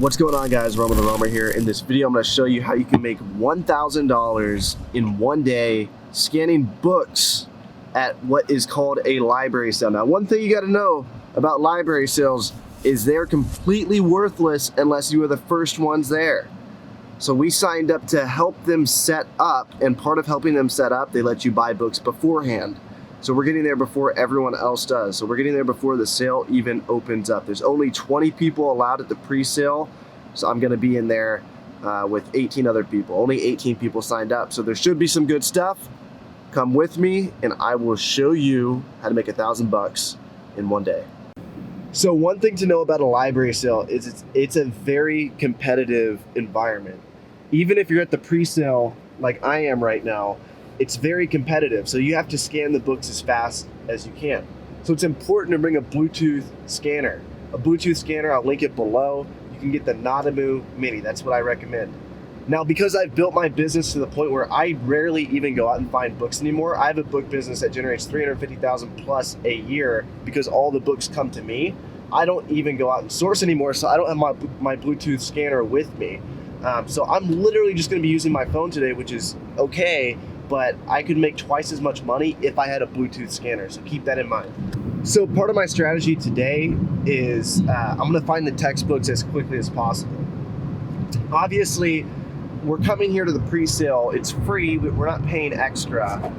What's going on, guys? Roman the Roamer here. In this video, I'm going to show you how you can make $1,000 in one day scanning books at what is called a library sale. Now, one thing you got to know about library sales is they're completely worthless unless you were the first ones there. So we signed up to help them set up, and part of helping them set up, they let you buy books beforehand. So we're getting there before everyone else does. So we're getting there before the sale even opens up. There's only 20 people allowed at the pre-sale. So I'm gonna be in there with 18 other people. Only 18 people signed up. So there should be some good stuff. Come with me and I will show you how to make $1,000 in one day. So one thing to know about a library sale is it's a very competitive environment. Even if you're at the pre-sale like I am right now, it's very competitive, so you have to scan the books as fast as you can. So it's important to bring a Bluetooth scanner. A Bluetooth scanner, I'll link it below. You can get the Nadamoo Mini, that's what I recommend. Now, because I've built my business to the point where I rarely even go out and find books anymore, I have a book business that generates $350,000 plus a year because all the books come to me. I don't even go out and source anymore, so I don't have my Bluetooth scanner with me. So I'm literally just gonna be using my phone today, which is okay, but I could make twice as much money if I had a Bluetooth scanner, so keep that in mind. So part of my strategy today is I'm gonna find the textbooks as quickly as possible. Obviously, we're coming here to the pre-sale, it's free, we're not paying extra.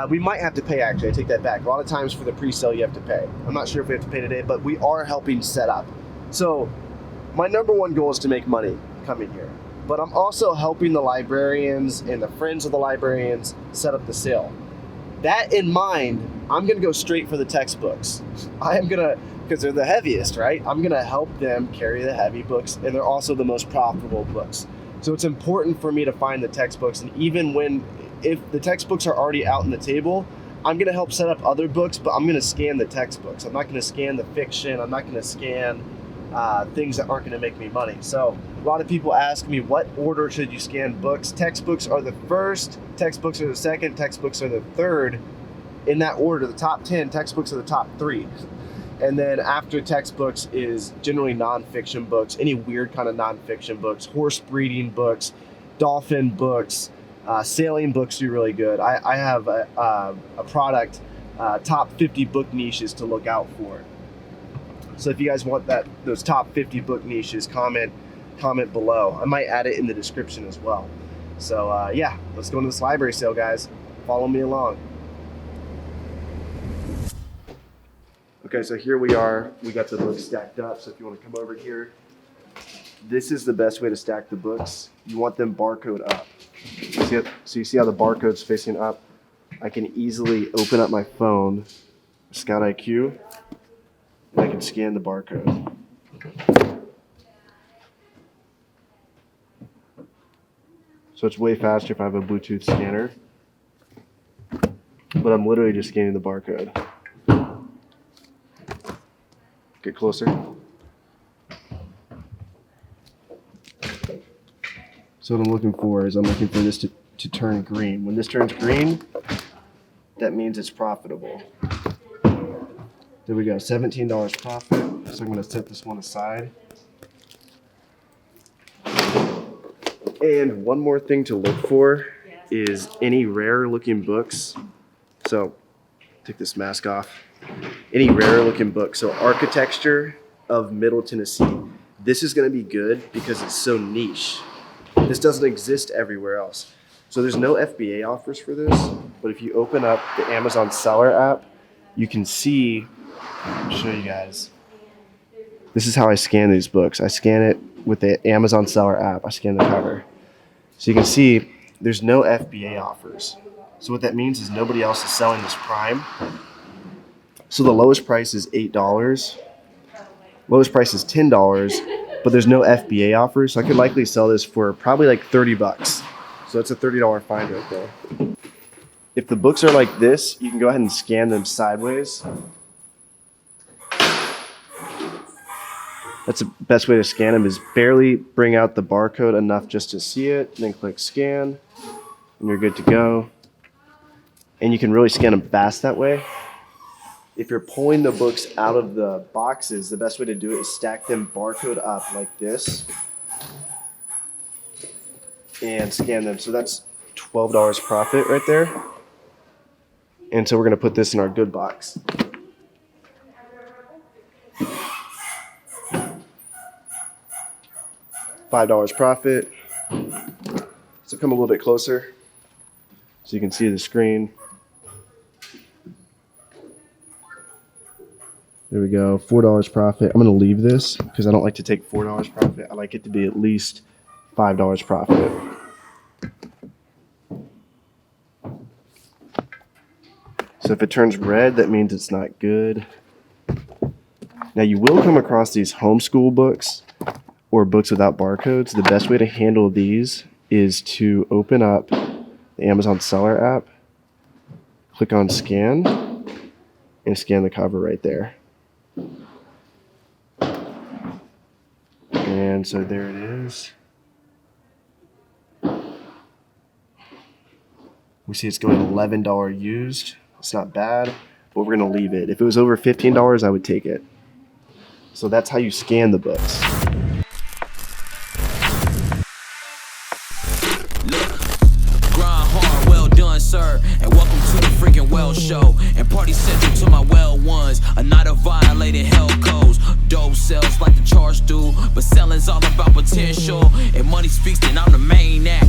We might have to pay, actually, I take that back. A lot of times for the pre-sale you have to pay. I'm not sure if we have to pay today, but we are helping set up. So my number one goal is to make money coming here. But I'm also helping the librarians and the friends of the librarians set up the sale. That in mind, I'm gonna go straight for the textbooks. I am gonna, because they're the heaviest, right? I'm gonna help them carry the heavy books, and they're also the most profitable books. So it's important for me to find the textbooks, and even if the textbooks are already out on the table, I'm gonna help set up other books, but I'm gonna scan the textbooks. I'm not gonna scan the fiction, I'm not gonna scan things that aren't gonna make me money. So a lot of people ask me, what order should you scan books? Textbooks are the first, textbooks are the second, textbooks are the third. In that order, the top 10, textbooks are the top 3. And then after textbooks is generally nonfiction books, any weird kind of nonfiction books, horse breeding books, dolphin books, sailing books do really good. I have a product, top 50 book niches to look out for. So if you guys want those top 50 book niches, comment below. I might add it in the description as well. So yeah, let's go into this library sale, guys. Follow me along. Okay, so here we are. We got the books stacked up. So if you want to come over here, this is the best way to stack the books. You want them barcode up. So you see how the barcode's facing up? I can easily open up my phone, ScoutIQ, and I can scan the barcode. So it's way faster if I have a Bluetooth scanner, but I'm literally just scanning the barcode. Get closer. So what I'm looking for is I'm looking for this to turn green. When this turns green, that means it's profitable. There we go, $17 profit. So I'm gonna set this one aside. And one more thing to look for is any rare looking books. So take this mask off. Any rare looking books. So Architecture of Middle Tennessee. This is gonna be good because it's so niche. This doesn't exist everywhere else. So there's no FBA offers for this, but if you open up the Amazon seller app, you can see, I'll show you guys. This is how I scan these books. I scan it with the Amazon seller app. I scan the cover. So you can see there's no FBA offers. So what that means is nobody else is selling this prime. So the lowest price is $8. Lowest price is $10, but there's no FBA offers. So I could likely sell this for probably like $30. So it's a $30 find right there. If the books are like this, you can go ahead and scan them sideways. That's the best way to scan them, is barely bring out the barcode enough just to see it, and then click scan, and you're good to go. And you can really scan them fast that way. If you're pulling the books out of the boxes, the best way to do it is stack them barcode up like this. and scan them. So that's $12 profit right there. And so we're gonna put this in our good box. $5 profit. So come a little bit closer so you can see the screen. There we go, $4 profit. I'm gonna leave this because I don't like to take $4 profit. I like it to be at least $5 profit. So if it turns red, that means it's not good. Now you will come across these homeschool books or books without barcodes. The best way to handle these is to open up the Amazon Seller app, click on scan, and scan the cover right there. And so there it is. We see it's going $11 used. It's not bad, but we're gonna leave it. If it was over $15, I would take it. So that's how you scan the books. Grind hard, well done, sir, and welcome to the freaking well show. And party central to my well ones, a night of violated hell codes. Dope sells like the charge do, but selling's all about potential. And money speaks, then I'm the main act.